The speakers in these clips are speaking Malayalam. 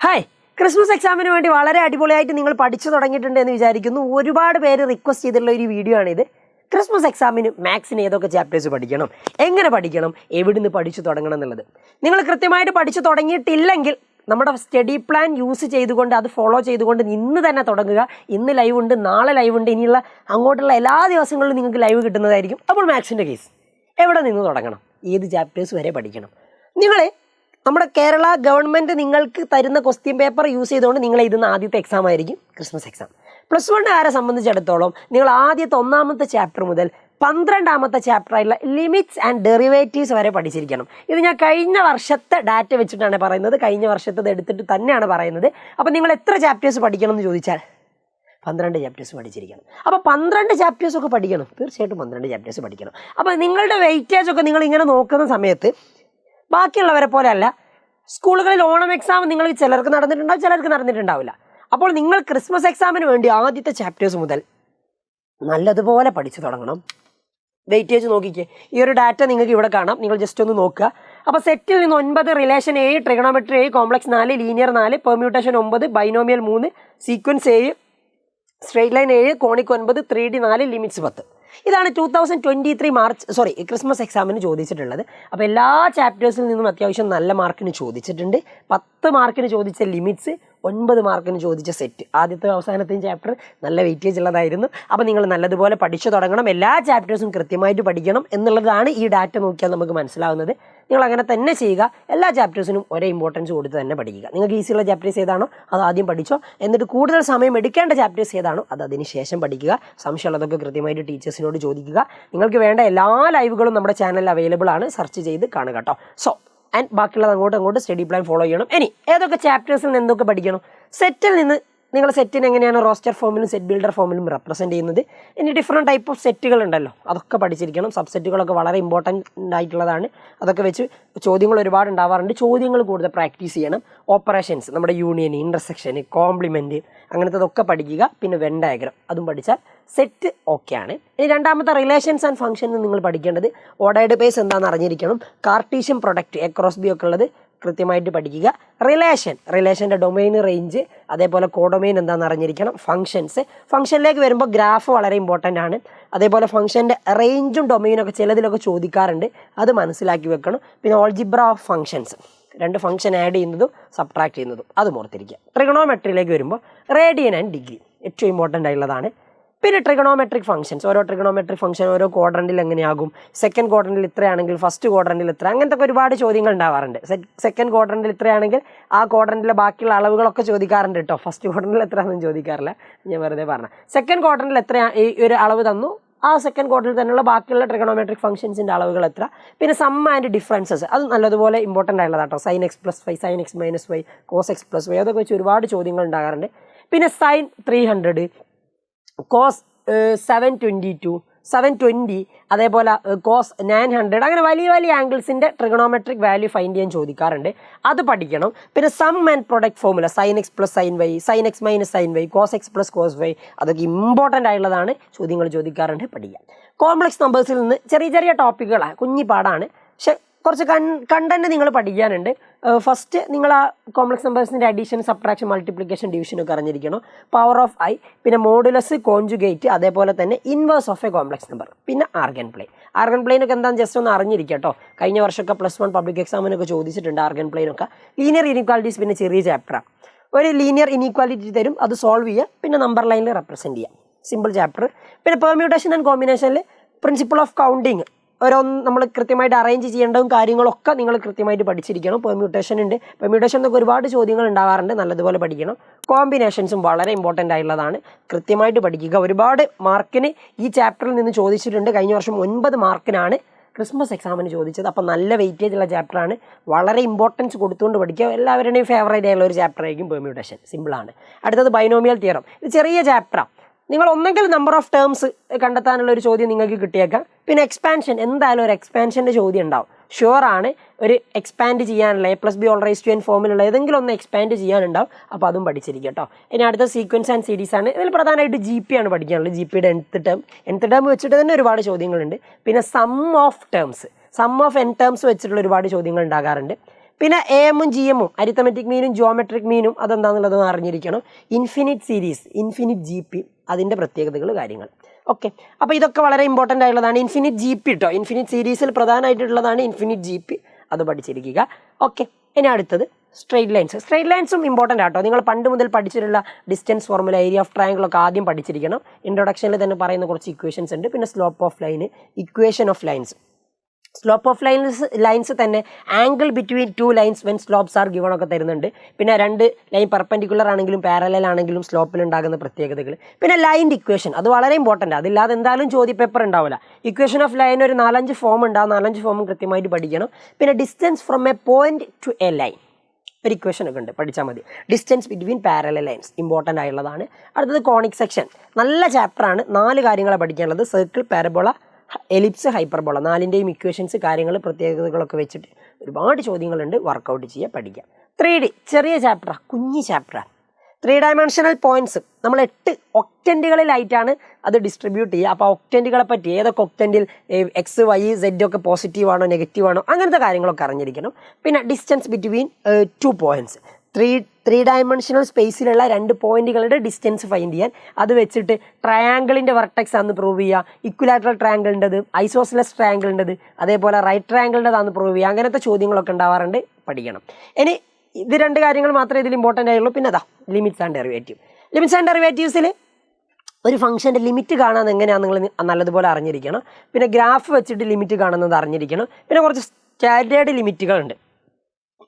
ഹായ്, ക്രിസ്മസ് എക്സാമിന് വേണ്ടി വളരെ അടിപൊളിയായിട്ട് നിങ്ങൾ പഠിച്ചു തുടങ്ങിയിട്ടുണ്ട് എന്ന് വിചാരിക്കുന്നു. ഒരുപാട് പേര് റിക്വസ്റ്റ് ചെയ്തിട്ടുള്ള ഒരു വീഡിയോ ആണിത്. ക്രിസ്മസ് എക്സാമിന് മാത്സിന് ഏതൊക്കെ ചാപ്റ്റേഴ്സ് പഠിക്കണം, എങ്ങനെ പഠിക്കണം, എവിടുന്ന് പഠിച്ചു തുടങ്ങണം എന്നുള്ളത് നിങ്ങൾ കൃത്യമായിട്ട് പഠിച്ചു തുടങ്ങിയിട്ടില്ലെങ്കിൽ നമ്മുടെ സ്റ്റഡി പ്ലാൻ യൂസ് ചെയ്തുകൊണ്ട് അത് ഫോളോ ചെയ്തുകൊണ്ട് ഇന്ന് തന്നെ തുടങ്ങുക. ഇന്ന് ലൈവ് ഉണ്ട്, നാളെ ലൈവ് ഉണ്ട്, ഇനിയുള്ള അങ്ങോട്ടുള്ള എല്ലാ ദിവസങ്ങളിലും നിങ്ങൾക്ക് ലൈവ് കിട്ടുന്നതായിരിക്കും. അപ്പോൾ മാത്സിൻ്റെ കേസ് എവിടെ നിന്ന് തുടങ്ങണം, ഏത് ചാപ്റ്റേഴ്സ് വരെ പഠിക്കണം? നിങ്ങൾ നമ്മുടെ കേരള ഗവൺമെൻറ് നിങ്ങൾക്ക് തരുന്ന ക്വസ്റ്റ്യൻ പേപ്പർ യൂസ് ചെയ്തുകൊണ്ട് നിങ്ങൾ എഴുതുന്ന ആദ്യത്തെ എക്സാം ആയിരിക്കും ക്രിസ്മസ് എക്സാം. പ്ലസ് വണ്ണുകാരെ സംബന്ധിച്ചിടത്തോളം നിങ്ങൾ ആദ്യത്തെ 1ാമത്തെ ചാപ്റ്റർ മുതൽ 12ാമത്തെ ചാപ്റ്ററായിട്ടുള്ള ലിമിറ്റ്സ് ആൻഡ് ഡെറിവേറ്റീവ്സ് വരെ പഠിച്ചിരിക്കണം. ഇത് ഞാൻ കഴിഞ്ഞ വർഷത്തെ ഡാറ്റ വെച്ചിട്ടാണ് പറയുന്നത്, കഴിഞ്ഞ വർഷത്തെ എടുത്തിട്ട് തന്നെയാണ് പറയുന്നത്. അപ്പോൾ നിങ്ങൾ എത്ര ചാപ്റ്റേഴ്സ് പഠിക്കണം എന്ന് ചോദിച്ചാൽ 12 ചാപ്റ്റേഴ്സ് പഠിച്ചിരിക്കണം. അപ്പോൾ 12 ചാപ്റ്റേഴ്സൊക്കെ പഠിക്കണം, തീർച്ചയായിട്ടും 12 ചാപ്റ്റേഴ്സ് പഠിക്കണം. അപ്പോൾ നിങ്ങളുടെ വെയിറ്റേജ് ഒക്കെ നിങ്ങൾ ഇങ്ങനെ നോക്കുന്ന സമയത്ത് ബാക്കിയുള്ളവരെ പോലെ അല്ല. സ്കൂളുകളിൽ ഓണം എക്സാം നിങ്ങൾ ചിലർക്ക് നടന്നിട്ടുണ്ടാവും, ചിലർക്ക് നടന്നിട്ടുണ്ടാവില്ല. അപ്പോൾ നിങ്ങൾ ക്രിസ്മസ് എക്സാമിന് വേണ്ടി ആദ്യത്തെ ചാപ്റ്റേഴ്സ് മുതൽ നല്ലതുപോലെ പഠിച്ചു തുടങ്ങണം. വെയിറ്റേജ് നോക്കിക്കേ, ഈ ഒരു ഡാറ്റ നിങ്ങൾക്ക് ഇവിടെ കാണാം, നിങ്ങൾ ജസ്റ്റ് ഒന്ന് നോക്കുക. അപ്പോൾ സെറ്റിൽ നിന്ന് 9, relation 7, trigonometry 7, complex 4, linear 4, permutation 9, binomial 3, sequence 7, straight line 7, conic 9, 3D 4, limits 10. ഇതാണ് 2023 ക്രിസ്മസ് എക്സാമിന് ചോദിച്ചിട്ടുള്ളത്. അപ്പോൾ എല്ലാ ചാപ്റ്റേഴ്സിൽ നിന്നും അത്യാവശ്യം നല്ല മാർക്കിന് ചോദിച്ചിട്ടുണ്ട്. 10 മാർക്കിന് ചോദിച്ച ലിമിറ്റ്സ്, 9 മാർക്കിന് ചോദിച്ച സെറ്റ്. ആദ്യത്തെ അവസാനത്തെയും ചാപ്റ്റർ നല്ല വെയിറ്റേജ് ഉള്ളതായിരുന്നു. അപ്പോൾ നിങ്ങൾ നല്ലതുപോലെ പഠിച്ചു തുടങ്ങണം, എല്ലാ ചാപ്റ്റേഴ്സും കൃത്യമായിട്ട് പഠിക്കണം എന്നുള്ളതാണ് ഈ ഡാറ്റ നോക്കിയാൽ നമുക്ക് മനസ്സിലാവുന്നത്. നിങ്ങൾ അങ്ങനെ തന്നെ ചെയ്യുക. എല്ലാ ചാപ്റ്റേഴ്സിനും ഒരേ ഇമ്പോർട്ടൻസ് കൊടുത്ത് തന്നെ പഠിക്കുക. നിങ്ങൾക്ക് ഈസിയുള്ള ചാപ്റ്റേഴ്സ് ഏതാണോ അത് ആദ്യം പഠിച്ചോ, എന്നിട്ട് കൂടുതൽ സമയം എടുക്കേണ്ട ചാപ്റ്റേഴ്സ് ഏതാണോ അത് അതിന് ശേഷം പഠിക്കുക. സംശയമുള്ളതൊക്കെ കൃത്യമായിട്ട് ടീച്ചേഴ്സിനോട് ചോദിക്കുക. നിങ്ങൾക്ക് വേണ്ട എല്ലാ ലൈവുകളും നമ്മുടെ ചാനലിൽ അവൈലബിൾ ആണ്, സെർച്ച് ചെയ്ത് കാണുക കേട്ടോ. ആൻഡ് ബാക്കിയുള്ളത് അങ്ങോട്ട് സ്റ്റഡി പ്ലാൻ ഫോളോ ചെയ്യണം. ഇനി ഏതൊക്കെ ചാപ്റ്റേഴ്സിൽ നിന്ന് എന്തൊക്കെ പഠിക്കണം? സെറ്റിൽ നിന്ന് നിങ്ങൾ സെറ്റിന് എങ്ങനെയാണ് റോസ്റ്റർ ഫോമിലും സെറ്റ് ബിൽഡർ ഫോമിലും റെപ്രസെൻറ്റ് ചെയ്യുന്നത്. ഇനി ഡിഫറെൻറ്റ് ടൈപ്പ് ഓഫ് സെറ്റുകൾ ഉണ്ടല്ലോ, അതൊക്കെ പഠിച്ചിരിക്കണം. സബ്സെറ്റുകളൊക്കെ വളരെ ഇമ്പോർട്ടൻ്റ് ആയിട്ടുള്ളതാണ്. അതൊക്കെ വെച്ച് ചോദ്യങ്ങൾ ഒരുപാട് ഉണ്ടാവാറുണ്ട്. ചോദ്യങ്ങൾ കൂടുതൽ പ്രാക്ടീസ് ചെയ്യണം. ഓപ്പറേഷൻസ്, നമ്മുടെ യൂണിയൻ, ഇൻ്റർസെക്ഷൻ, കോംപ്ലിമെൻറ്റ്, അങ്ങനത്തതൊക്കെ പഠിക്കുക. പിന്നെ വെൻ ഡയഗ്രം അതും പഠിച്ചാൽ സെറ്റ് ഓക്കെയാണ്. ഇനി രണ്ടാമത്തെ റിലേഷൻസ് ആൻഡ് ഫംഗ്ഷൻസ് നിങ്ങൾ പഠിക്കേണ്ടത് ഓർഡേർഡ് ബേസ് എന്താണെന്ന് അറിഞ്ഞിരിക്കണം. Cartesian product, A cross B ഒക്കെ ഉള്ളത് കൃത്യമായിട്ട് പഠിക്കുക. റിലേഷൻ്റെ ഡൊമൈൻ, റേഞ്ച്, അതേപോലെ കോഡൊമൈൻ എന്താണെന്ന് അറിഞ്ഞിരിക്കണം. ഫംഗ്ഷനിലേക്ക് വരുമ്പോൾ ഗ്രാഫ് വളരെ ഇമ്പോർട്ടൻ്റ് ആണ്. അതേപോലെ ഫംഗ്ഷൻ്റെ റേഞ്ചും ഡൊമൈനൊക്കെ ചിലതിലൊക്കെ ചോദിക്കാറുണ്ട്, അത് മനസ്സിലാക്കി വെക്കണം. പിന്നെ algebra of functions, 2 function add ചെയ്യുന്നതും സബ്ട്രാക്ട് ചെയ്യുന്നതും അതും ഓർത്തിരിക്കുക. ട്രിഗണോമെട്രിയിലേക്ക് വരുമ്പോൾ റേഡിയൻ ആൻഡ് ഡിഗ്രി ഏറ്റവും ഇമ്പോർട്ടൻ്റ് ആയിട്ടുള്ളതാണ്. പിന്നെ ട്രിഗണോമെട്രിക് ഫംഗ്ഷൻസ്, ഓരോ ട്രിഗണോമെട്രിക് ഫംഗ്ഷൻ ഓരോ ക്വാഡ്രൻറ്റിൽ എങ്ങനെയാകും, സെക്കൻഡ് ക്വാഡ്രൻറ്റിൽ ഇത്രയാണെങ്കിൽ ഫസ്റ്റ് ക്വാഡ്രൻറ്റിൽ ഇത്ര, അങ്ങനത്തെ ഒരുപാട് ചോദ്യങ്ങൾ ഉണ്ടാവാറുണ്ട്. സെക്കൻഡ് ക്വാഡ്രൻറ്റിൽ ഇത്രയാണെങ്കിൽ ആ ക്വാഡ്രൻറ്റിലെ ബാക്കിയുള്ള അളവുകളൊക്കെ ചോദിക്കാറുണ്ട് കേട്ടോ. ഫസ്റ്റ് ക്വാഡ്രൻറ്റിൽ എത്രയാണെന്ന് ചോദിക്കാറില്ല, ഞാൻ വെറുതെ പറഞ്ഞ. സെക്കൻഡ് ക്വാഡ്രൻറ്റിൽ എത്രയാണ് ഈ ഒരു അളവ് തന്നു, ആ സെക്കൻഡ് ക്വാഡ്രൻറ്റിൽ തന്നെയുള്ള ബാക്കിയുള്ള ട്രിഗണോമെട്രിക് ഫംഗ്ഷൻസിൻ്റെ അളവുകൾ എത്ര, പിന്നെ സം ആൻഡ് ഡിഫറൻസസ് അത് നല്ലതുപോലെ ഇമ്പോർട്ടൻ്റ് ആയിട്ടുള്ളത് കേട്ടോ. sin x + y, sin x - y, cos x + y, അതൊക്കെ വെച്ച് ഒരുപാട് ചോദ്യങ്ങൾ ഉണ്ടാകാറുണ്ട്. പിന്നെ sin 300, cos 720, അതേപോലെ cos 900, അങ്ങനെ വലിയ വലിയ ആംഗിൾസിൻ്റെ ട്രിഗണോമെട്രിക് വാല്യൂ ഫൈൻഡ് ചെയ്യാൻ ചോദിക്കാറുണ്ട്, അത് പഠിക്കണം. പിന്നെ sum and product formula, sin x + sin y, sin x - sin y, cos x + cos y, അതൊക്കെ ഇമ്പോർട്ടൻ്റ് ആയിട്ടുള്ളതാണ്, ചോദ്യങ്ങൾ ചോദിക്കാറുണ്ട്, പഠിക്കാം. കോംപ്ലക്സ് നമ്പേഴ്സിൽ നിന്ന് ചെറിയ ചെറിയ ടോപ്പിക്കുകളാണ്, കുഞ്ഞിപ്പാടാണ്, പക്ഷെ കുറച്ച് കണ്ടന്റ് നിങ്ങൾ പഠിക്കാനുണ്ട്. ഫസ്റ്റ് നിങ്ങൾ ആ കോംപ്ലക്സ് നമ്പേഴ്സിൻ്റെ അഡീഷൻ, സബ്ട്രാക്ഷൻ, മൾട്ടിപ്ലിക്കേഷൻ, ഡിവിഷനൊക്കെ അറിഞ്ഞിരിക്കണം. പവർ ഓഫ് i, പിന്നെ മോഡുലസ്, കോൺജുഗേറ്റ്, അതേപോലെ തന്നെ inverse of A complex number, പിന്നെ ആർഗൻ പ്ലെയിനൊക്കെ എന്താണെന്ന് ജസ്റ്റ് ഒന്ന് അറിഞ്ഞിരിക്കുക കേട്ടോ. കഴിഞ്ഞ വർഷമൊക്കെ +1 പബ്ലിക് എക്സാമിനൊക്കെ ചോദിച്ചിട്ടുണ്ട് ആർഗൻ പ്ലെയിനൊക്കെ. ലീനിയർ ഇനീക്വാലിറ്റീസ് പിന്നെ ചെറിയ ചാപ്റ്ററാണ്. ഒരു ലീനിയർ ഇനീക്വാലിറ്റി തരും, അത് സോൾവ് ചെയ്യുക, പിന്നെ നമ്പർ ലൈനിൽ റെപ്രസെൻറ്റ് ചെയ്യുക, സിമ്പിൾ ചാപ്റ്റർ. പിന്നെ പെർമ്യൂട്ടേഷൻ ആൻഡ് കോമ്പിനേഷനിൽ പ്രിൻസിപ്പിൾ ഓഫ് കൗണ്ടിങ് നമ്മൾ കൃത്യമായിട്ട് അറേഞ്ച് ചെയ്യേണ്ടതും കാര്യങ്ങളൊക്കെ നിങ്ങൾ കൃത്യമായിട്ട് പഠിച്ചിരിക്കണം. പെർമ്യൂട്ടേഷൻ ഉണ്ട്, പെർമ്യൂട്ടേഷൻ എന്നൊക്കെ ഒരുപാട് ചോദ്യങ്ങൾ ഉണ്ടാവാറുണ്ട്, നല്ലതുപോലെ പഠിക്കണം. കോമ്പിനേഷൻസും വളരെ ഇമ്പോർട്ടൻ്റ് ആയിട്ടുള്ളതാണ്, കൃത്യമായിട്ട് പഠിക്കുക. ഒരുപാട് മാർക്കിന് ഈ ചാപ്റ്ററിൽ നിന്ന് ചോദിച്ചിട്ടുണ്ട്. കഴിഞ്ഞ വർഷം 9 മാർക്കിനാണ് ക്രിസ്മസ് എക്സാമിന് ചോദിച്ചത്. അപ്പോൾ നല്ല വെയിറ്റേജ് ഉള്ള ചാപ്റ്ററാണ്, വളരെ ഇമ്പോർട്ടൻസ് കൊടുത്തുകൊണ്ട് പഠിക്കുക. എല്ലാവരുടെയും ഫേവറേറ്റ് ആയിട്ടുള്ള ഒരു ചാപ്റ്റർ ആയിരിക്കും പെർമ്യൂട്ടേഷൻ, സിമ്പിളാണ്. അടുത്തത് ബൈനോമിയൽ തിയറം, ഇത് ചെറിയ ചാപ്റ്ററാണ്. നിങ്ങൾ ഒന്നെങ്കിൽ നമ്പർ ഓഫ് ടേംസ് കണ്ടെത്താനുള്ള ഒരു ചോദ്യം നിങ്ങൾക്ക് കിട്ടിയേക്കാം. പിന്നെ എക്സ്പാൻഷൻ, എന്തായാലും ഒരു എക്സ്പാൻഷൻ്റെ ചോദ്യം ഉണ്ടാവും, ഷുവറാണ്. ഒരു എക്സ്പാൻഡ് ചെയ്യാനുള്ള a+b² ഫോമിലുള്ള ഏതെങ്കിലും ഒന്ന് എക്സ്പാൻഡ് ചെയ്യാനുണ്ടാവും, അപ്പോൾ അതും പഠിച്ചിരിക്കും കേട്ടോ. ഇനി അടുത്ത സീക്വൻസ് ആൻഡ് സീരീസ് ആണ്. ഇതിൽ പ്രധാനമായിട്ട് GP ആണ് പഠിക്കാനുള്ളത്. GPയുടെ nth ടേം വെച്ചിട്ട് തന്നെ ഒരുപാട് ചോദ്യങ്ങളുണ്ട്. പിന്നെ സം ഓഫ് n ടേംസ് വെച്ചിട്ടുള്ള ഒരുപാട് ചോദ്യങ്ങൾ ഉണ്ടാകാറുണ്ട്. പിന്നെ എമ്മും ജി എമ്മും അരിത്തമെറ്റിക് മീനും ജിയോമെട്രിക് മീനും അതെന്താണെന്നുള്ളത് അറിഞ്ഞിരിക്കണം. Infinite series, infinite G P, അതിൻ്റെ പ്രത്യേകതകൾ, കാര്യങ്ങൾ. ഓക്കെ, അപ്പോൾ ഇതൊക്കെ വളരെ ഇമ്പോർട്ടൻ്റ് ആയിട്ടുള്ളതാണ്. ഇൻഫിനിറ്റ് ജി പി കേട്ടോ, ഇൻഫിനിറ്റ് സീരീസിൽ പ്രധാനമായിട്ടുള്ളതാണ് ഇൻഫിനിറ്റ് ജി പി, അത് പഠിച്ചിരിക്കുക. ഓക്കെ, ഇനി അടുത്തത് സ്ട്രെയിറ്റ് ലൈൻസ്. സ്ട്രെയിറ്റ് ലൈൻസും ഇമ്പോർട്ടൻ്റ് ആട്ടോ. നിങ്ങൾ പണ്ട് മുതൽ പഠിച്ചിട്ടുള്ള distance formula, area of triangle ഒക്കെ ആദ്യം പഠിച്ചിരിക്കണം. ഇൻട്രൊഡക്ഷനിൽ തന്നെ പറയുന്ന കുറച്ച് ഇക്വേഷൻസ് ഉണ്ട്. പിന്നെ slope of line, equation of lines. Slope of lines തന്നെ angle between two lines when slopes are given ഒക്കെ തരുന്നുണ്ട്. പിന്നെ രണ്ട് ലൈൻ പെർപെൻഡിക്കുലർ ആണെങ്കിലും പാരലൽ ആണെങ്കിലും സ്ലോപ്പിൽ ഉണ്ടാകുന്ന പ്രത്യേകതകൾ. പിന്നെ ലൈൻ്റെ ഇക്വേഷൻ, അത് വളരെ ഇമ്പോർട്ടൻ്റ്. അതില്ലാതെ എന്തായാലും ചോദ്യപേപ്പർ ഉണ്ടാവില്ല. ഇക്വേഷൻ ഓഫ് ലൈൻ ഒരു 4-5 ഫോം ഉണ്ടാവും. 4-5 ഫോമും കൃത്യമായിട്ട് പഠിക്കണം. പിന്നെ distance from a point to a line, ഒരു ഇക്വേഷൻ ഒക്കെ ഉണ്ട്, പഠിച്ചാൽ മതി. Distance between parallel lines important ആയുള്ളതാണ്. അടുത്തത് കോണിക് സെക്ഷൻ, നല്ല ചാപ്റ്ററാണ്. 4 കാര്യങ്ങളാണ് പഠിക്കാനുള്ളത്. സർക്കിൾ, പാരബോള, എലിപ്സ്, ഹൈപ്പർബോള, 4ൻ്റെയും ഇക്വേഷൻസ്, കാര്യങ്ങൾ, പ്രത്യേകതകളൊക്കെ വെച്ചിട്ട് ഒരുപാട് ചോദ്യങ്ങളുണ്ട്. വർക്കൗട്ട് ചെയ്യുക, പഠിക്കുക. 3D ചെറിയ ചാപ്റ്ററാണ്, കുഞ്ഞ് ചാപ്റ്ററാണ്. 3 ഡയമെൻഷണൽ പോയിന്റ്സ് നമ്മൾ 8 ഒക്ടൻറ്റുകളിലായിട്ടാണ് അത് ഡിസ്ട്രിബ്യൂട്ട് ചെയ്യുക. അപ്പോൾ ഒക്ടൻറ്റുകളെ പറ്റി, ഏതൊക്കെ ഒക്ടൻറ്റിൽ എക്സ്, വൈ, സെഡ് ഒക്കെ പോസിറ്റീവ് ആണോ നെഗറ്റീവ് ആണോ അങ്ങനത്തെ കാര്യങ്ങളൊക്കെ അറിഞ്ഞിരിക്കണം. പിന്നെ ഡിസ്റ്റൻസ് ബിറ്റ്വീൻ 2 പോയിന്റ്സ്, 3 ഡയമെൻഷണൽ സ്പേസിലുള്ള 2 പോയിന്റുകളുടെ ഡിസ്റ്റൻസ് ഫൈൻഡ് ചെയ്യാൻ, അത് വെച്ചിട്ട് ട്രയാങ്കിളിൻ്റെ വെർട്ടെക്സ് ആണെന്ന് പ്രൂവ് ചെയ്യുക, ഇക്വലാറ്ററൽ ട്രയാങ്കിളിൻ്റെത്, ഐസോസിലസ് ട്രയാങ്കിളിൻ്റെത്, അതേപോലെ റൈറ്റ് ട്രയാങ്കിളിൻ്റെതാണെന്ന് പ്രൂവ് ചെയ്യുക. അങ്ങനത്തെ ചോദ്യങ്ങളൊക്കെ ഉണ്ടാവാറുണ്ട്, പഠിക്കണം. ഇനി ഇത് 2 കാര്യങ്ങൾ മാത്രമേ ഇതിൽ ഇമ്പോർട്ടൻ്റ് ആയുള്ളൂ. പിന്നെ അതാ limits and derivative. Limits and ഡെറിവേറ്റീവ്സിൽ ഒരു ഫംഗ്ഷൻ്റെ ലിമിറ്റ് കാണാൻ എങ്ങനെയാണെന്ന് നിങ്ങൾ നല്ലതുപോലെ അറിഞ്ഞിരിക്കണം. പിന്നെ ഗ്രാഫ് വെച്ചിട്ട് ലിമിറ്റ് കാണുന്നത് അറിഞ്ഞിരിക്കണം. പിന്നെ കുറച്ച് സ്റ്റാൻഡേർഡ് ലിമിറ്റുകളുണ്ട്.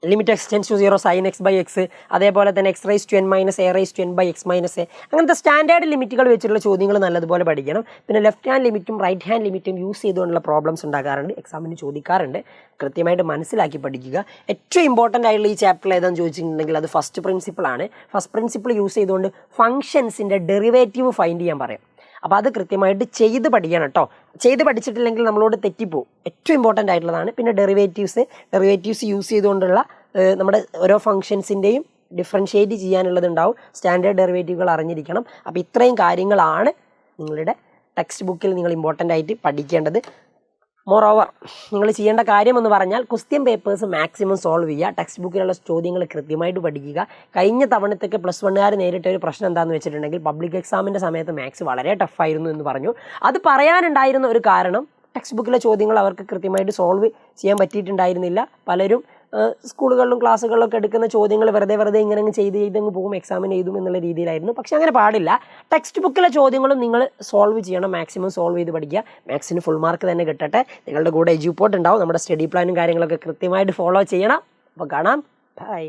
Limit x tends to 0 sine x by x, അതേപോലെ തന്നെ x raise to n minus a raise to n by x minus a, അങ്ങനത്തെ സ്റ്റാൻഡേർഡ് ലിമിറ്റുകൾ വെച്ചിട്ടുള്ള ചോദ്യങ്ങൾ നല്ലതുപോലെ പഠിക്കണം. പിന്നെ ലെഫ്റ്റ് ഹാൻഡ് ലിമിറ്റും റൈറ്റ് ഹാൻഡ് ലിമിറ്റും യൂസ് ചെയ്തുകൊണ്ടുള്ള പ്രോബ്ലംസ് ഉണ്ടാകാറുണ്ട്, എക്സാമിന് ചോദിക്കാറുണ്ട്. കൃത്യമായിട്ട് മനസ്സിലാക്കി പഠിക്കുക. ഏറ്റവും ഇമ്പോർട്ടൻ്റ് ആയിട്ടുള്ള ഈ ചാപ്റ്ററിൽ ഏതാണെന്ന് ചോദിച്ചിട്ടുണ്ടെങ്കിൽ അത് ഫസ്റ്റ് പ്രിൻസിപ്പിളാണ്. ഫസ്റ്റ് പ്രിൻസിപ്പിൾ യൂസ് ചെയ്തുകൊണ്ട് ഫംഗ്ഷൻസിൻ്റെ ഡെറിവേറ്റീവ് ഫൈൻഡ് ചെയ്യാൻ പറയാം. അപ്പോൾ അത് കൃത്യമായിട്ട് ചെയ്ത് പഠിക്കണം കേട്ടോ. ചെയ്ത് പഠിച്ചിട്ടില്ലെങ്കിൽ നമ്മളോട് തെറ്റിപ്പോവും. ഏറ്റവും ഇമ്പോർട്ടൻ്റ് ആയിട്ടുള്ളതാണ്. പിന്നെ ഡെറിവേറ്റീവ്സ് യൂസ് ചെയ്തുകൊണ്ടുള്ള നമ്മുടെ ഓരോ ഫംഗ്ഷൻസിൻ്റെയും ഡിഫറൻഷ്യേറ്റ് ചെയ്യാനുള്ളതുണ്ടാവും. സ്റ്റാൻഡേർഡ് ഡെറിവേറ്റീവുകൾ അറിഞ്ഞിരിക്കണം. അപ്പോൾ ഇത്രയും കാര്യങ്ങളാണ് നിങ്ങളുടെ ടെക്സ്റ്റ് ബുക്കിൽ നിങ്ങൾ ഇമ്പോർട്ടൻ്റ് ആയിട്ട് പഠിക്കേണ്ടത്. മോറോവർ നിങ്ങൾ ചെയ്യേണ്ട കാര്യം എന്ന് പറഞ്ഞാൽ ക്വസ്റ്റ്യൻ പേപ്പേഴ്സ് മാക്സിമം സോൾവ് ചെയ്യുക. ടെക്സ്റ്റ് ബുക്കിലുള്ള ചോദ്യങ്ങൾ കൃത്യമായിട്ട് പഠിക്കുക. കഴിഞ്ഞ തവണത്തേക്ക് +1 നേരിട്ട ഒരു പ്രശ്നം എന്താണെന്ന് വെച്ചിട്ടുണ്ടെങ്കിൽ പബ്ലിക് എക്സാമിൻ്റെ സമയത്ത് മാത്സ് വളരെ ടഫായിരുന്നു എന്ന് പറഞ്ഞു. അത് പറയാനുണ്ടായിരുന്ന ഒരു കാരണം ടെക്സ്റ്റ് ബുക്കിലെ ചോദ്യങ്ങൾ അവർക്ക് കൃത്യമായിട്ട് സോൾവ് ചെയ്യാൻ പറ്റിയിട്ടുണ്ടായിരുന്നില്ല. പലരും സ്കൂളുകളിലും ക്ലാസ്സുകളിലൊക്കെ എടുക്കുന്ന ചോദ്യങ്ങൾ വെറുതെ ഇങ്ങനെ ചെയ്തങ്ങ് പോകും, എക്സാമിന് എഴുതും എന്നുള്ള രീതിയിലായിരുന്നു. പക്ഷെ അങ്ങനെ പാടില്ല. ടെക്സ്റ്റ് ബുക്കിലെ ചോദ്യങ്ങളും നിങ്ങൾ സോൾവ് ചെയ്യണം, മാക്സിമം സോൾവ് ചെയ്ത് പഠിക്കുക. മാത്സിന് ഫുൾ മാർക്ക് തന്നെ കിട്ടട്ടെ. നിങ്ങളുടെ കൂടെ എജ്യൂപോർട്ട് ഉണ്ടാവും. നമ്മുടെ സ്റ്റഡി പ്ലാനും കാര്യങ്ങളൊക്കെ കൃത്യമായിട്ട് ഫോളോ ചെയ്യണം. അപ്പോൾ കാണാം. ബൈ.